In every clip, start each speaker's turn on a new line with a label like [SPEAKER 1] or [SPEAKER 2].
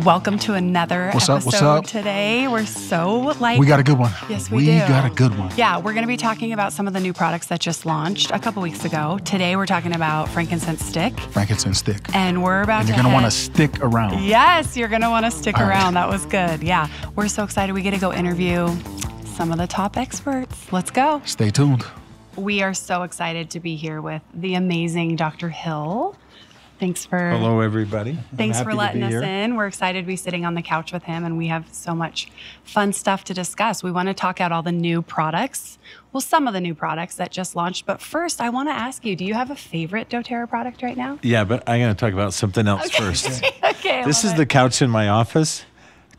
[SPEAKER 1] Welcome to another episode today. We're so
[SPEAKER 2] we got a good one.
[SPEAKER 1] Yes, we do.
[SPEAKER 2] We got a good one.
[SPEAKER 1] Yeah, we're going to be talking about some of the new products that just launched a couple weeks ago. Today, we're talking about Frankincense Stick.
[SPEAKER 2] Frankincense Stick.
[SPEAKER 1] And we're about
[SPEAKER 2] You're going to want to stick around.
[SPEAKER 1] Yes, you're going to want to stick around.
[SPEAKER 2] Right.
[SPEAKER 1] That was good. Yeah, we're so excited. We get to go interview some of the top experts. Let's go.
[SPEAKER 2] Stay tuned.
[SPEAKER 1] We are so excited to be here with the amazing Dr. Hill. Thanks for
[SPEAKER 3] Hello, everybody.
[SPEAKER 1] Thanks for letting us in. We're excited to be sitting on the couch with him, and we have so much fun stuff to discuss. We want to talk out all the new products. Well, some of the new products that just launched. But first, I want to ask you, do you have a favorite doTERRA product right now?
[SPEAKER 3] Yeah, but I'm going to talk about something else first.
[SPEAKER 1] Okay.
[SPEAKER 3] This is the couch in my office.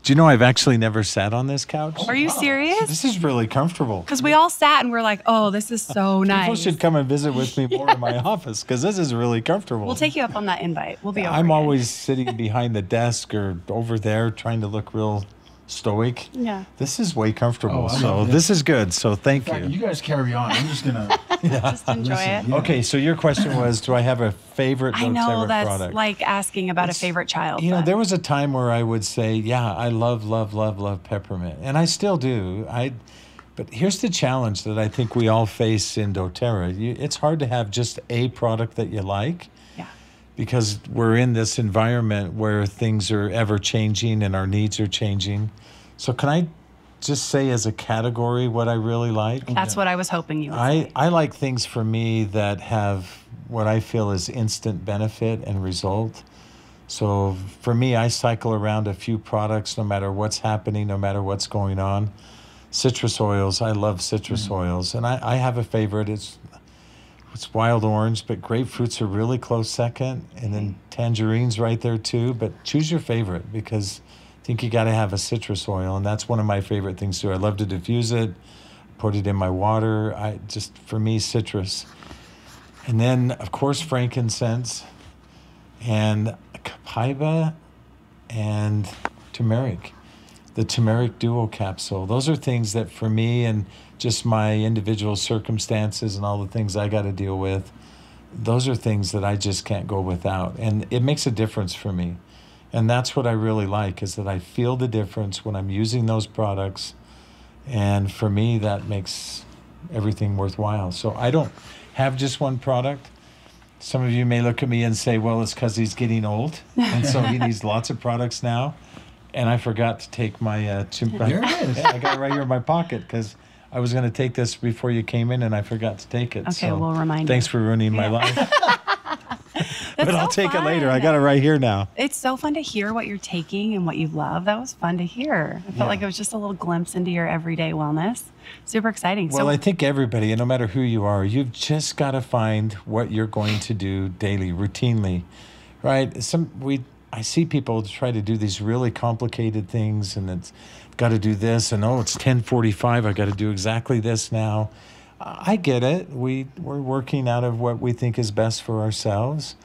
[SPEAKER 3] Do you know I've actually never sat on this couch?
[SPEAKER 1] Are you serious?
[SPEAKER 3] This is really comfortable.
[SPEAKER 1] Because we all sat and we're like, oh, this is so nice.
[SPEAKER 3] People should come and visit with me more in my office because this is really comfortable.
[SPEAKER 1] We'll take you up on that invite. We'll be over
[SPEAKER 3] I'm
[SPEAKER 1] again.
[SPEAKER 3] always sitting behind the desk or over there trying to look real stoic.
[SPEAKER 1] Yeah.
[SPEAKER 3] This is way comfortable.
[SPEAKER 2] Oh,
[SPEAKER 3] so this is good. So thank you.
[SPEAKER 2] You guys carry on. I'm just going to
[SPEAKER 1] just enjoy it.
[SPEAKER 2] Yeah.
[SPEAKER 3] Okay, so your question was, do I have a favorite
[SPEAKER 1] I know
[SPEAKER 3] doTERRA
[SPEAKER 1] that's
[SPEAKER 3] product?
[SPEAKER 1] like asking about a favorite child.
[SPEAKER 3] You know,
[SPEAKER 1] but-
[SPEAKER 3] there was a time where I would say, yeah, I love peppermint. And I still do. But here's the challenge that I think we all face in doTERRA. It's hard to have just a product that you like.
[SPEAKER 1] Yeah.
[SPEAKER 3] Because we're in this environment where things are ever changing and our needs are changing. So can I just say as a category what I really like?
[SPEAKER 1] That's what I was hoping you would say.
[SPEAKER 3] I like things for me that have what I feel is instant benefit and result. So for me, I cycle around a few products no matter what's happening, no matter what's going on. Citrus oils, I love citrus oils. And I have a favorite. It's wild orange, but grapefruits are really close second. And then tangerine's right there too. But choose your favorite because I think you got to have a citrus oil. And that's one of my favorite things too. I love to diffuse it, put it in my water. For me, citrus. And then, of course, frankincense and copaiba and turmeric. The turmeric duo capsule. Those are things that for me and just my individual circumstances and all the things I got to deal with, those are things that I just can't go without. And it makes a difference for me. And that's what I really like, is that I feel the difference when I'm using those products. And for me, that makes everything worthwhile. So I don't have just one product. Some of you may look at me and say, well, it's because he's getting old. And so he needs lots of products now. And I forgot to take my...
[SPEAKER 2] There it is.
[SPEAKER 3] Yeah, I got it right here in my pocket because I was going to take this before you came in and I forgot to take it.
[SPEAKER 1] Okay, we'll remind you.
[SPEAKER 3] Thanks for ruining my life. But I'll take it later. I got it right here now.
[SPEAKER 1] It's so fun to hear what you're taking and what you love. That was fun to hear. I felt like it was just a little glimpse into your everyday wellness. Super exciting.
[SPEAKER 3] Well, I think everybody, and no matter who you are, you've just got to find what you're going to do daily, routinely, right? I see people try to do these really complicated things, and it's got to do this, and it's 10:45. I got to do exactly this now. I get it. We're working out of what we think is best for ourselves.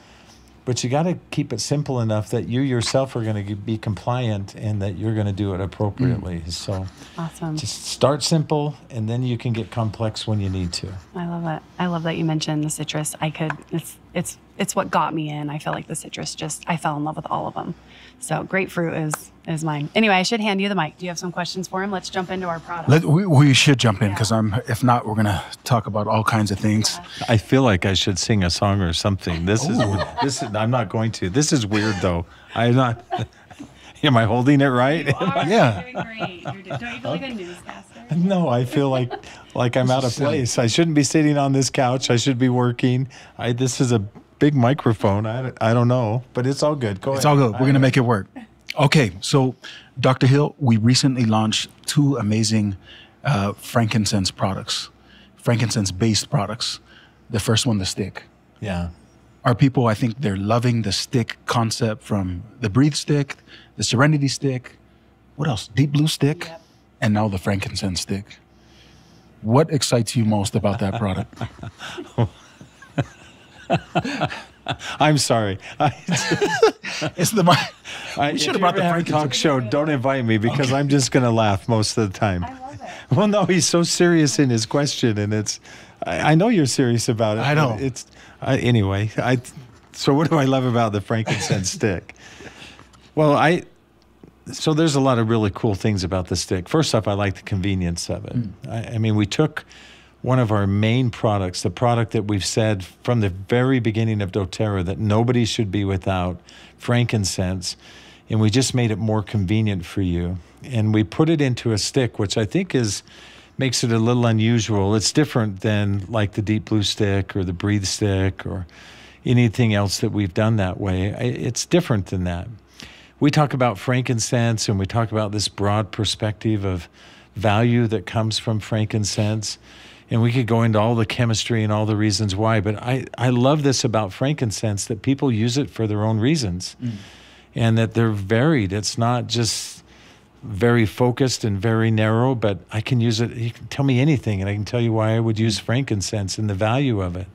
[SPEAKER 3] But you got to keep it simple enough that you yourself are going to be compliant and that you're going to do it appropriately. So
[SPEAKER 1] awesome.
[SPEAKER 3] Just start simple, and then you can get complex when you need to.
[SPEAKER 1] I love it. I love that you mentioned the citrus. It's what got me in. I feel like the citrus I fell in love with all of them. So grapefruit is mine. Anyway, I should hand you the mic. Do you have some questions for him? Let's jump into our product.
[SPEAKER 2] We should jump in because if not, we're going to talk about all kinds of things.
[SPEAKER 3] I feel like I should sing a song or something. This is I'm not going to. This is weird though. I'm not. Am I holding it right?
[SPEAKER 1] You are.
[SPEAKER 2] Yeah.
[SPEAKER 1] You're doing great. Don't you feel like a newscaster?
[SPEAKER 3] No, I feel like I'm out of place. I shouldn't be sitting on this couch. I should be working. This is a big microphone. I don't know, but it's all good. Go ahead.
[SPEAKER 2] It's all good. We're going to make it work. Okay, so Dr. Hill, we recently launched 2 amazing frankincense products, frankincense-based products. The first one, the stick.
[SPEAKER 3] Yeah.
[SPEAKER 2] Our people, I think they're loving the stick concept, from the Breathe stick, the Serenity stick, what else? Deep Blue stick,
[SPEAKER 1] Yep.
[SPEAKER 2] and now the Frankincense stick. What excites you most about that product?
[SPEAKER 3] I'm sorry.
[SPEAKER 2] It's the we should have brought the
[SPEAKER 3] Frank talk show. Don't invite me because I'm just going to laugh most of the time.
[SPEAKER 1] I love it.
[SPEAKER 3] Well, no, he's so serious in his question, and I know you're serious about it.
[SPEAKER 2] I know.
[SPEAKER 3] Anyway. So what do I love about the frankincense stick? Well, So there's a lot of really cool things about the stick. First off, I like the convenience of it. I mean, we took one of our main products, the product that we've said from the very beginning of doTERRA that nobody should be without, frankincense, and we just made it more convenient for you. And we put it into a stick, which I think makes it a little unusual. It's different than like the Deep Blue stick or the Breathe stick or anything else that we've done that way. It's different than that. We talk about frankincense and we talk about this broad perspective of value that comes from frankincense. And we could go into all the chemistry and all the reasons why, but I love this about frankincense, that people use it for their own reasons and that they're varied. It's not just very focused and very narrow, but I can use it. You can tell me anything and I can tell you why I would use frankincense and the value of it.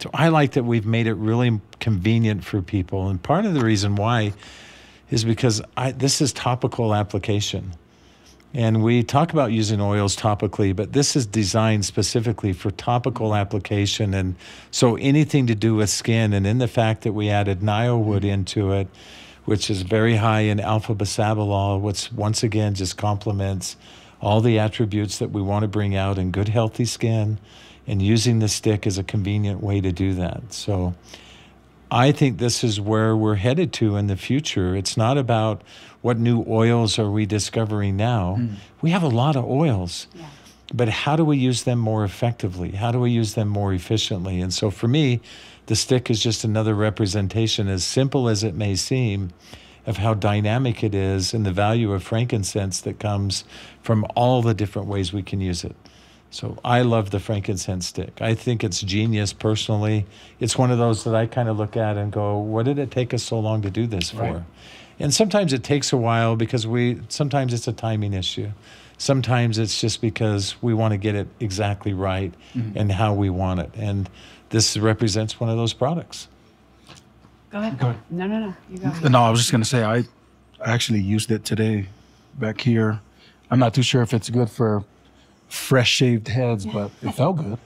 [SPEAKER 3] So I like that we've made it really convenient for people. And part of the reason why is because this is topical application. And we talk about using oils topically, but this is designed specifically for topical application. And so anything to do with skin, and in the fact that we added Naio Wood into it, which is very high in alpha-bisabolol, which once again just complements all the attributes that we want to bring out in good, healthy skin, and using the stick is a convenient way to do that. So I think this is where we're headed to in the future. It's not about what new oils are we discovering now. We have a lot of oils, but how do we use them more effectively? How do we use them more efficiently? And so for me, the stick is just another representation, as simple as it may seem, of how dynamic it is and the value of frankincense that comes from all the different ways we can use it. So I love the frankincense stick. I think it's genius personally. It's one of those that I kind of look at and go, what did it take us so long to do this for? Right. And sometimes it takes a while because sometimes it's a timing issue. Sometimes it's just because we want to get it exactly right and how we want it. And this represents one of those products.
[SPEAKER 1] Go ahead. No. You go.
[SPEAKER 2] No, I was just going to say, I actually used it today back here. I'm not too sure if it's good for fresh shaved heads, but it felt good.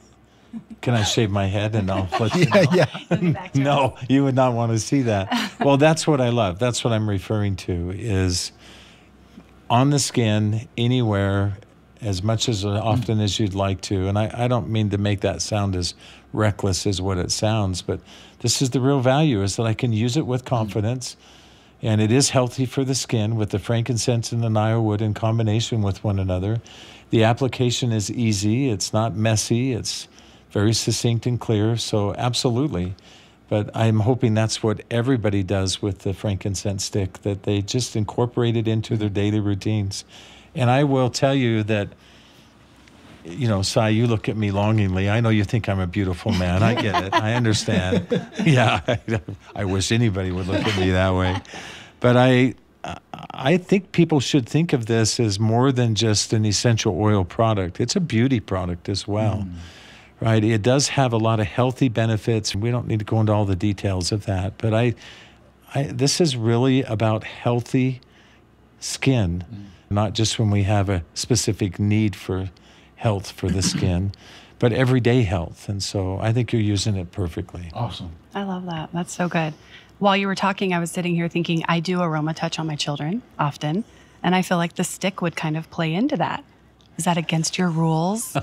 [SPEAKER 3] Can I shave my head and I'll let you know?
[SPEAKER 2] Yeah.
[SPEAKER 3] No, you would not want to see that. Well, that's what I love. That's what I'm referring to, is on the skin, anywhere, as much as often as you'd like to. And I don't mean to make that sound as reckless as what it sounds, but this is the real value, is that I can use it with confidence. And it is healthy for the skin with the frankincense and the Naio Wood in combination with one another. The application is easy. It's not messy. It's very succinct and clear. So absolutely. But I'm hoping that's what everybody does with the frankincense stick, that they just incorporate it into their daily routines. And I will tell you that, you know, Sai, you look at me longingly. I know you think I'm a beautiful man. I get it. I understand. Yeah, I wish anybody would look at me that way. But I think people should think of this as more than just an essential oil product. It's a beauty product as well, right? It does have a lot of healthy benefits. We don't need to go into all the details of that. But this is really about healthy skin, not just when we have a specific need for health for the skin, but everyday health. And so I think you're using it perfectly.
[SPEAKER 2] Awesome.
[SPEAKER 1] I love that. That's so good. While you were talking, I was sitting here thinking, I do aroma touch on my children often, and I feel like the stick would kind of play into that. Is that against your rules?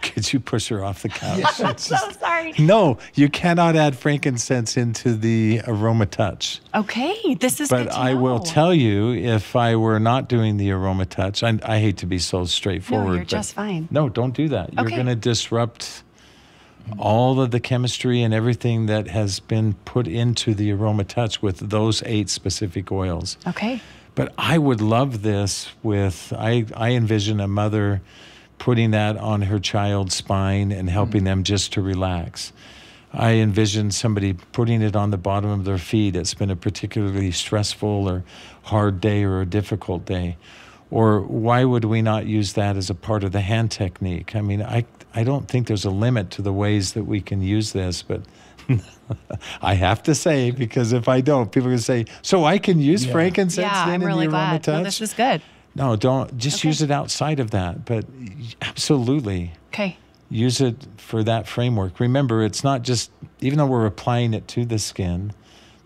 [SPEAKER 3] Could you push her off the couch?
[SPEAKER 1] I'm so sorry.
[SPEAKER 3] No, you cannot add frankincense into the aroma touch.
[SPEAKER 1] Okay, this is good
[SPEAKER 3] But
[SPEAKER 1] to
[SPEAKER 3] I
[SPEAKER 1] know.
[SPEAKER 3] will tell you, if I were not doing the aroma touch, I hate to be so straightforward.
[SPEAKER 1] No, you're
[SPEAKER 3] but
[SPEAKER 1] just fine.
[SPEAKER 3] No, don't do that. You're
[SPEAKER 1] Okay.
[SPEAKER 3] going to disrupt all of the chemistry and everything that has been put into the aroma touch with those 8 specific oils.
[SPEAKER 1] Okay.
[SPEAKER 3] But I would love this with, I envision a mother putting that on her child's spine and helping them just to relax. I envision somebody putting it on the bottom of their feet. It's been a particularly stressful or hard day or a difficult day. Or why would we not use that as a part of the hand technique? I mean, I don't think there's a limit to the ways that we can use this, but I have to say, because if I don't, people are going to say, so I can use frankincense
[SPEAKER 1] Yeah,
[SPEAKER 3] then
[SPEAKER 1] I'm
[SPEAKER 3] in
[SPEAKER 1] really
[SPEAKER 3] the aroma
[SPEAKER 1] glad.
[SPEAKER 3] touch?
[SPEAKER 1] No, this is good.
[SPEAKER 3] No, don't. Just use it outside of that. But absolutely.
[SPEAKER 1] Okay.
[SPEAKER 3] Use it for that framework. Remember, it's not just, even though we're applying it to the skin,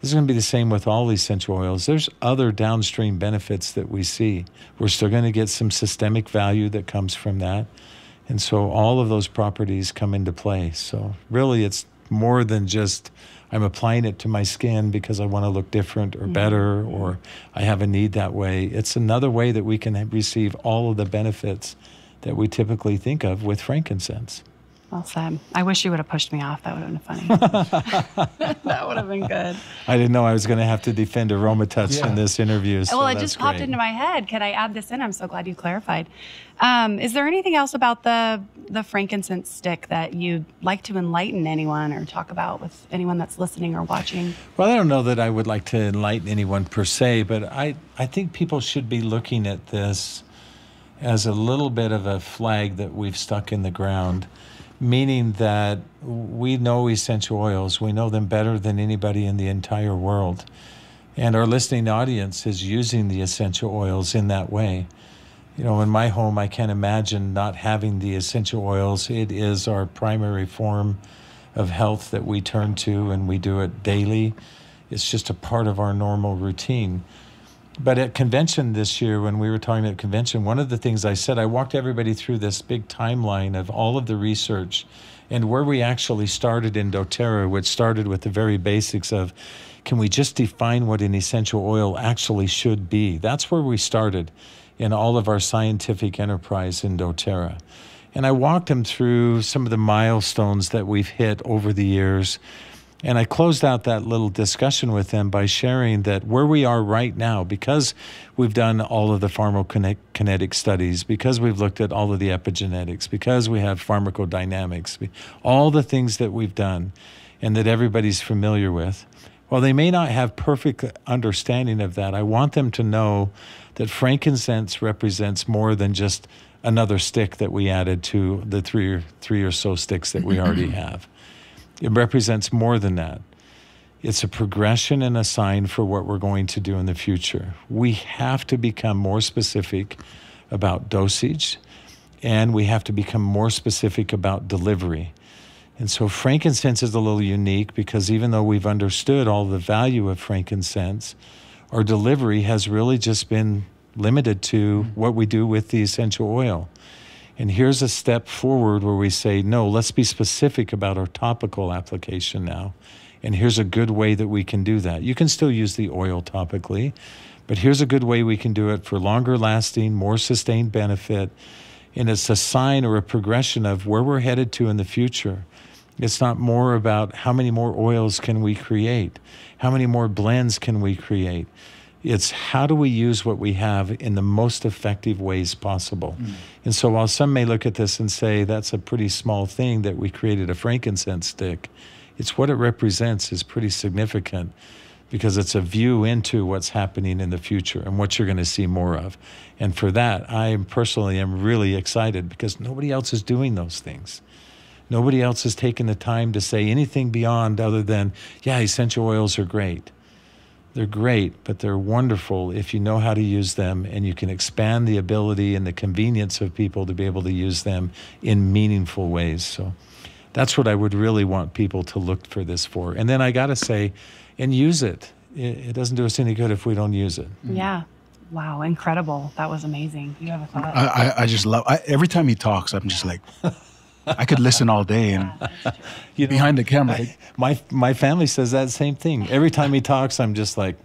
[SPEAKER 3] This is going to be the same with all essential oils. There's other downstream benefits that we see. We're still going to get some systemic value that comes from that. And so all of those properties come into play. So really it's more than just I'm applying it to my skin because I want to look different or better, or I have a need that way. It's another way that we can receive all of the benefits that we typically think of with frankincense.
[SPEAKER 1] Well said. I wish you would have pushed me off. That would have been funny. That would have been good.
[SPEAKER 3] I didn't know I was going to have to defend Aroma Touch in this interview. So
[SPEAKER 1] well, it just popped into my head. Can I add this in? I'm so glad you clarified. Is there anything else about the frankincense stick that you'd like to enlighten anyone or talk about with anyone that's listening or watching?
[SPEAKER 3] Well, I don't know that I would like to enlighten anyone per se, but I think people should be looking at this as a little bit of a flag that we've stuck in the ground. Meaning that we know essential oils. We know them better than anybody in the entire world. And our listening audience is using the essential oils in that way. You know, in my home, I can't imagine not having the essential oils. It is our primary form of health that we turn to, and we do it daily. It's just a part of our normal routine. But at convention this year, when we were talking at convention, one of the things I said, I walked everybody through this big timeline of all of the research and where we actually started in doTERRA, which started with the very basics of, can we just define what an essential oil actually should be? That's where we started in all of our scientific enterprise in doTERRA. And I walked them through some of the milestones that we've hit over the years. And I closed out that little discussion with them by sharing that where we are right now, because we've done all of the pharmacokinetic studies, because we've looked at all of the epigenetics, because we have pharmacodynamics, all the things that we've done and that everybody's familiar with, while they may not have perfect understanding of that, I want them to know that frankincense represents more than just another stick that we added to the three or so sticks that we already have. It represents more than that. It's a progression and a sign for what we're going to do in the future. We have to become more specific about dosage, and we have to become more specific about delivery. And so frankincense is a little unique because even though we've understood all the value of frankincense, our delivery has really just been limited to what we do with the essential oil. And here's a step forward where we say, no, let's be specific about our topical application now. And here's a good way that we can do that. You can still use the oil topically, but here's a good way we can do it for longer lasting, more sustained benefit. And it's a sign or a progression of where we're headed to in the future. It's not more about how many more oils can we create, how many more blends can we create. It's how do we use what we have in the most effective ways possible. And so while some may look at this and say that's a pretty small thing that we created a frankincense stick, it's what it represents is pretty significant because it's a view into what's happening in the future and what you're going to see more of. And for that, I personally am really excited because nobody else is doing those things. Nobody else has taken the time to say anything beyond other than, yeah, essential oils are great. They're great, but they're wonderful if you know how to use them and you can expand the ability and the convenience of people to be able to use them in meaningful ways. So that's what I would really want people to look for this for. And then I got to say, and use it. It doesn't do us any good if we don't use it.
[SPEAKER 1] Yeah. Wow. Incredible. That was amazing. You have a thought?
[SPEAKER 2] I just love, every time he talks, I'm just like, I could listen all day and behind the camera.
[SPEAKER 3] My family says that same thing. Every time he talks, I'm just like,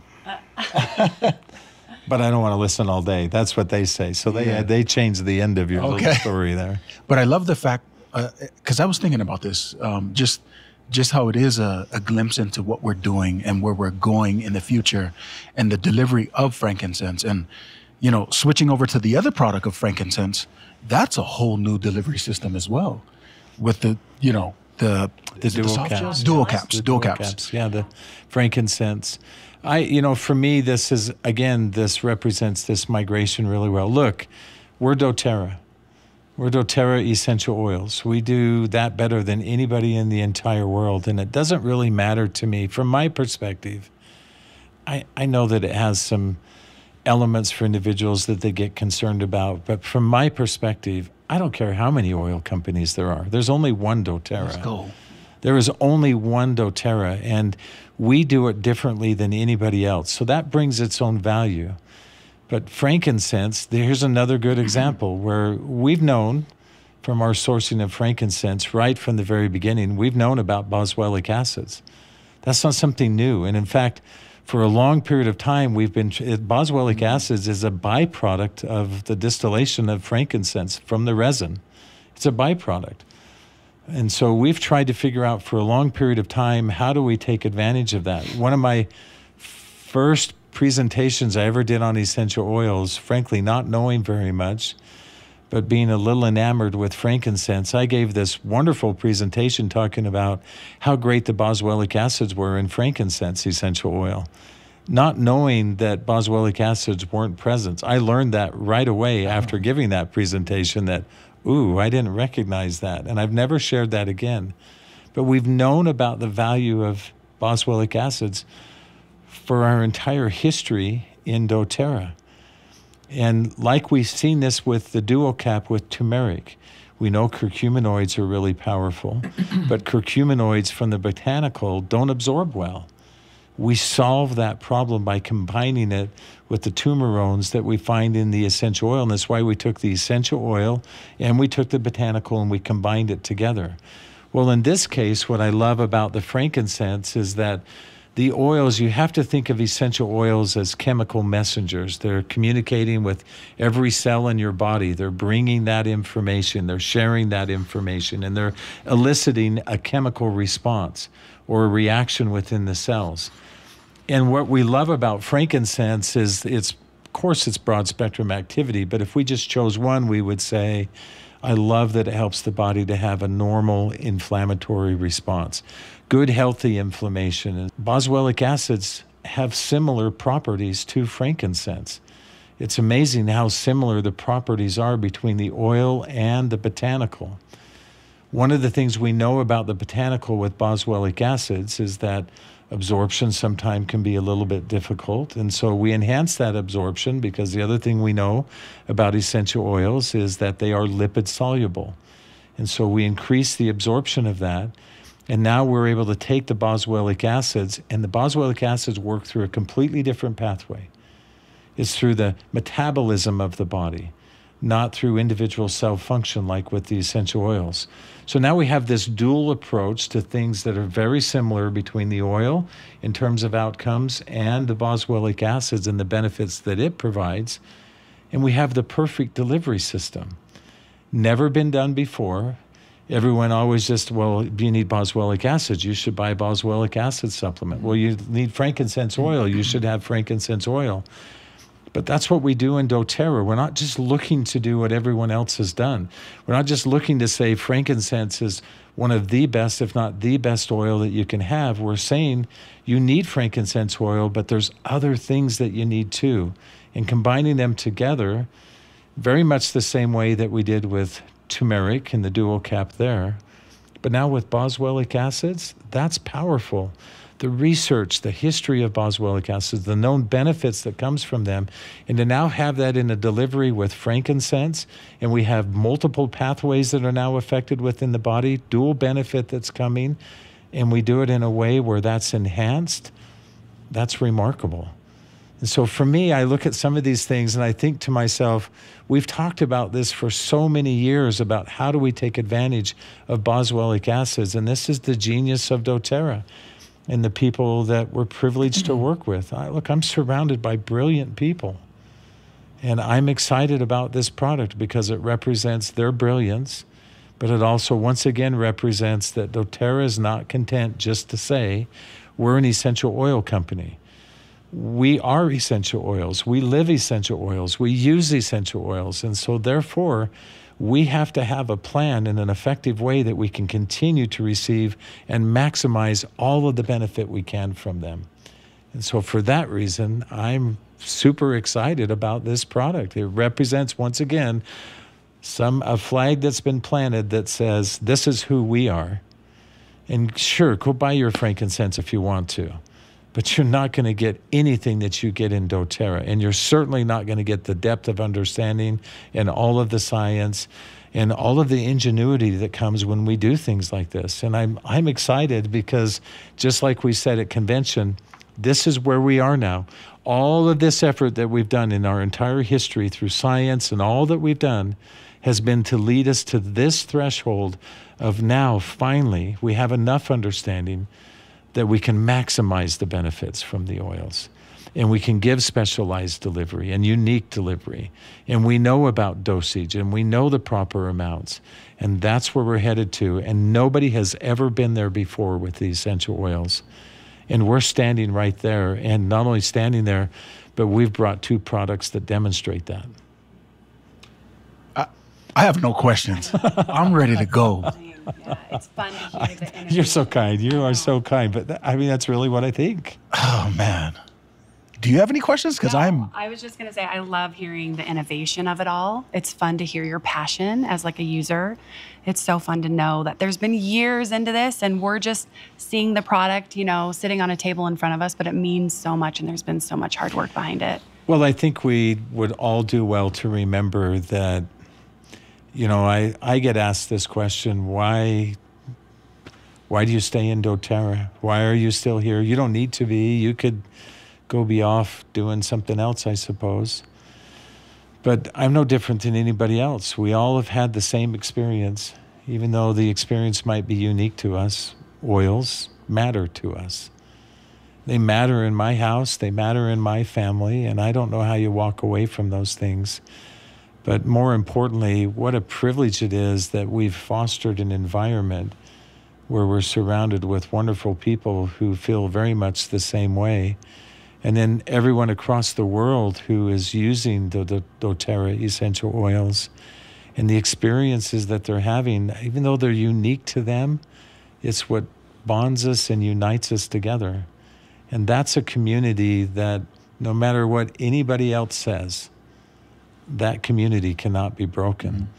[SPEAKER 3] but I don't want to listen all day. That's what they say. So they changed the end of your little story there.
[SPEAKER 2] But I love the fact, because I was thinking about this, just how it is a glimpse into what we're doing and where we're going in the future and the delivery of frankincense. And, you know, switching over to the other product of frankincense, that's a whole new delivery system as well. With the, you know, the
[SPEAKER 3] dual caps.
[SPEAKER 2] Dual caps.
[SPEAKER 3] Yeah, the frankincense. For me, this is, again, this represents this migration really well. Look, we're doTERRA. We're doTERRA essential oils. We do that better than anybody in the entire world. And it doesn't really matter to me. From my perspective, I know that it has some elements for individuals that they get concerned about. But from my perspective, I don't care how many oil companies there are. There's only one doTERRA.
[SPEAKER 2] Let's go.
[SPEAKER 3] There is only one doTERRA, and we do it differently than anybody else. So that brings its own value. But frankincense, here's another good example where we've known from our sourcing of frankincense right from the very beginning, we've known about boswellic acids. That's not something new. And in fact, for a long period of time, boswellic acids is a byproduct of the distillation of frankincense from the resin. It's a byproduct. And so we've tried to figure out for a long period of time, how do we take advantage of that? One of my first presentations I ever did on essential oils, frankly, not knowing very much, but being a little enamored with frankincense, I gave this wonderful presentation talking about how great the boswellic acids were in frankincense essential oil, not knowing that boswellic acids weren't present. I learned that right away after giving that presentation that, ooh, I didn't recognize that, and I've never shared that again. But we've known about the value of boswellic acids for our entire history in doTERRA. And like we've seen this with the dual cap with turmeric, we know curcuminoids are really powerful, but curcuminoids from the botanical don't absorb well. We solve that problem by combining it with the tumerones that we find in the essential oil. And that's why we took the essential oil and we took the botanical and we combined it together. Well, in this case, what I love about the frankincense is that the oils, you have to think of essential oils as chemical messengers. They're communicating with every cell in your body. They're bringing that information. They're sharing that information. And they're eliciting a chemical response or a reaction within the cells. And what we love about frankincense is of course, it's broad spectrum activity. But if we just chose one, we would say, I love that it helps the body to have a normal inflammatory response. Good, healthy inflammation. And boswellic acids have similar properties to frankincense. It's amazing how similar the properties are between the oil and the botanical. One of the things we know about the botanical with boswellic acids is that absorption sometimes can be a little bit difficult. And so we enhance that absorption because the other thing we know about essential oils is that they are lipid soluble. And so we increase the absorption of that. And now we're able to take the boswellic acids, and the boswellic acids work through a completely different pathway. It's through the metabolism of the body, not through individual cell function like with the essential oils. So now we have this dual approach to things that are very similar between the oil in terms of outcomes and the boswellic acids and the benefits that it provides. And we have the perfect delivery system. Never been done before. Everyone always just, well, you need boswellic acids, you should buy a boswellic acid supplement. Well, you need frankincense oil, you should have frankincense oil. But that's what we do in doTERRA. We're not just looking to do what everyone else has done. We're not just looking to say frankincense is one of the best, if not the best oil that you can have. We're saying you need frankincense oil, but there's other things that you need too. And combining them together, very much the same way that we did with turmeric and the dual cap there. But now with boswellic acids, that's powerful. The research, the history of boswellic acids, the known benefits that comes from them, and to now have that in a delivery with frankincense, and we have multiple pathways that are now affected within the body, dual benefit that's coming, and we do it in a way where that's enhanced, that's remarkable. And so for me, I look at some of these things and I think to myself, we've talked about this for so many years about how do we take advantage of boswellic acids, and this is the genius of doTERRA and the people that we're privileged to work with. Look, I'm surrounded by brilliant people, and I'm excited about this product because it represents their brilliance, but it also once again represents that doTERRA is not content just to say we're an essential oil company. We are essential oils. We live essential oils. We use essential oils. And so therefore, we have to have a plan in an effective way that we can continue to receive and maximize all of the benefit we can from them. And so for that reason, I'm super excited about this product. It represents, once again, a flag that's been planted that says, this is who we are. And sure, go buy your frankincense if you want to. but you're not going to get anything that you get in doTERRA. And you're certainly not going to get the depth of understanding and all of the science and all of the ingenuity that comes when we do things like this. And I'm excited because just like we said at convention, this is where we are now. All of this effort that we've done in our entire history through science and all that we've done has been to lead us to this threshold of now, finally, we have enough understanding that we can maximize the benefits from the oils. And we can give specialized delivery and unique delivery. And we know about dosage and we know the proper amounts. And that's where we're headed to. And nobody has ever been there before with the essential oils. And we're standing right there. And not only standing there, but we've brought 2 products that demonstrate that.
[SPEAKER 2] I have no questions. I'm ready to go.
[SPEAKER 1] Yeah, it's fun to hear the innovation.
[SPEAKER 3] You're so kind. You are so kind. But I mean, that's really what I think.
[SPEAKER 2] Oh, man. Do you have any questions? Because
[SPEAKER 1] I was just going to say, I love hearing the innovation of it all. It's fun to hear your passion as like a user. It's so fun to know that there's been years into this and we're just seeing the product, you know, sitting on a table in front of us, but it means so much and there's been so much hard work behind it.
[SPEAKER 3] Well, I think we would all do well to remember that, you know, I get asked this question, why do you stay in doTERRA? Why are you still here? You don't need to be. You could go be off doing something else, I suppose. But I'm no different than anybody else. We all have had the same experience, even though the experience might be unique to us. Oils matter to us. They matter in my house, they matter in my family, and I don't know how you walk away from those things. But more importantly, what a privilege it is that we've fostered an environment where we're surrounded with wonderful people who feel very much the same way. And then everyone across the world who is using the doTERRA essential oils and the experiences that they're having, even though they're unique to them, it's what bonds us and unites us together. And that's a community that no matter what anybody else says, that community cannot be broken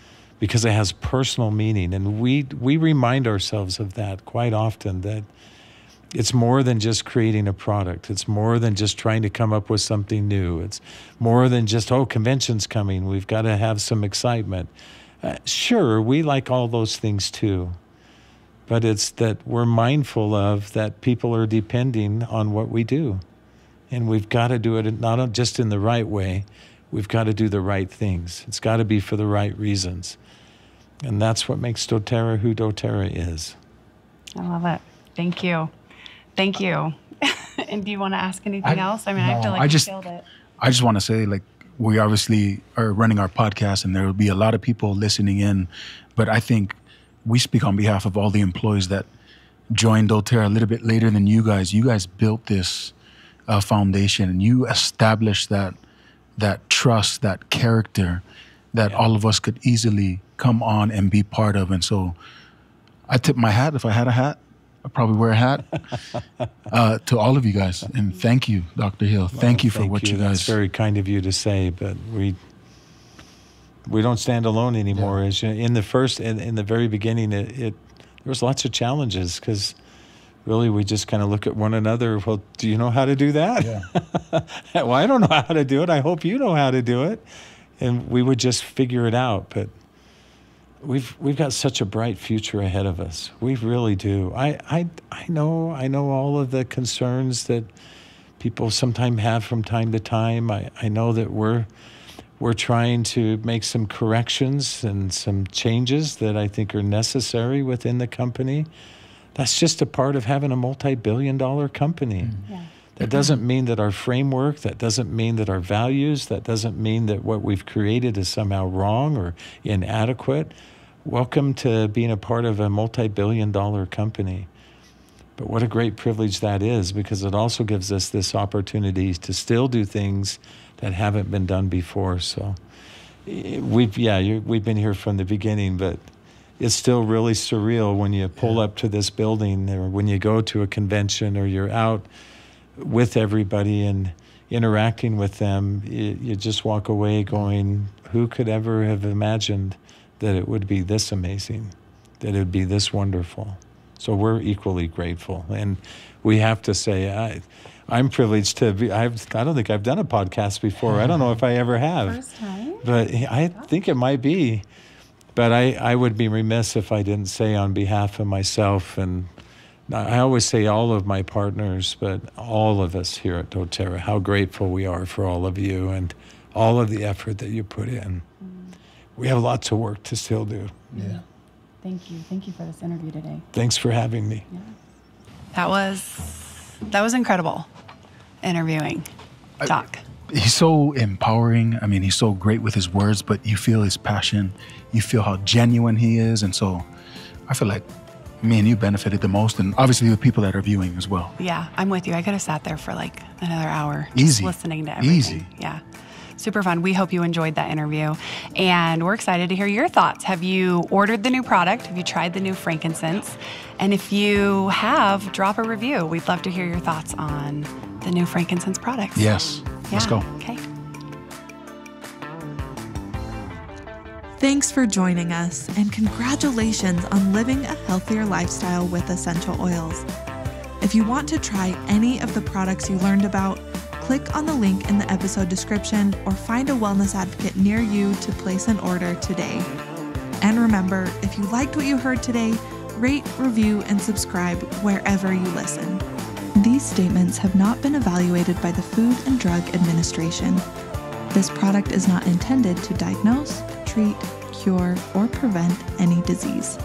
[SPEAKER 3] because it has personal meaning. And we remind ourselves of that quite often, that it's more than just creating a product. It's more than just trying to come up with something new. It's more than just, oh, convention's coming, we've got to have some excitement. Sure, we like all those things too. But it's that we're mindful of that people are depending on what we do. And we've got to do it not just in the right way, we've got to do the right things. It's got to be for the right reasons. And that's what makes doTERRA who doTERRA is.
[SPEAKER 1] I love it. Thank you. Thank you. And do you want to ask anything else? I mean, I feel like you killed it.
[SPEAKER 2] I just want to say, like, we obviously are running our podcast and there will be a lot of people listening in, but I think we speak on behalf of all the employees that joined doTERRA a little bit later than you guys. You guys built this foundation and you established that trust, that character that all of us could easily come on and be part of. And so I tip my hat. If I had a hat, I'd probably wear a hat to all of you guys. And thank you, Dr. Hill. Thank you for what you guys...
[SPEAKER 3] That's very kind of you to say, but we don't stand alone anymore. Yeah. As you, in the very beginning, there was lots of challenges because really we just kind of look at one another. Well, do you know how to do that? Yeah. Well, I don't know how to do it. I hope you know how to do it. And we would just figure it out. But we've got such a bright future ahead of us. We really do. I know all of the concerns that people sometimes have from time to time. I know that we're trying to make some corrections and some changes that I think are necessary within the company. That's just a part of having a multi-billion-dollar company. Yeah. That doesn't mean that our framework, that doesn't mean that our values, that doesn't mean that what we've created is somehow wrong or inadequate. Welcome to being a part of a multi-billion-dollar company. But what a great privilege that is, because it also gives us this opportunity to still do things that haven't been done before. So we've been here from the beginning, but it's still really surreal when you pull up to this building or when you go to a convention or you're out with everybody and interacting with them. You just walk away going, who could ever have imagined that it would be this amazing, that it would be this wonderful? So we're equally grateful. And we have to say, I'm privileged to be. I don't think I've done a podcast before. I don't know if I ever have.
[SPEAKER 1] First time?
[SPEAKER 3] But I think it might be. But I would be remiss if I didn't say on behalf of myself, and I always say all of my partners, but all of us here at doTERRA, how grateful we are for all of you and all of the effort that you put in. We have lots of work to still do.
[SPEAKER 2] Yeah.
[SPEAKER 1] Thank you. Thank you for this interview today.
[SPEAKER 3] Thanks for having me.
[SPEAKER 1] Yeah. That was incredible interviewing Doc.
[SPEAKER 2] He's so empowering. I mean, he's so great with his words, but you feel his passion. You feel how genuine he is. And so I feel like me and you benefited the most, and obviously the people that are viewing as well.
[SPEAKER 1] Yeah, I'm with you. I could have sat there for like another hour
[SPEAKER 2] Easy.
[SPEAKER 1] just listening to everything.
[SPEAKER 2] Easy.
[SPEAKER 1] Yeah. Super fun. We hope you enjoyed that interview, and we're excited to hear your thoughts. Have you ordered the new product? Have you tried the new frankincense? And if you have, drop a review. We'd love to hear your thoughts on the new frankincense products.
[SPEAKER 2] Yes. Let's go.
[SPEAKER 1] Okay.
[SPEAKER 4] Thanks for joining us, and congratulations on living a healthier lifestyle with essential oils. If you want to try any of the products you learned about, click on the link in the episode description or find a wellness advocate near you to place an order today. And remember, if you liked what you heard today, rate, review, and subscribe wherever you listen. These statements have not been evaluated by the Food and Drug Administration. This product is not intended to diagnose, treat, cure, or prevent any disease.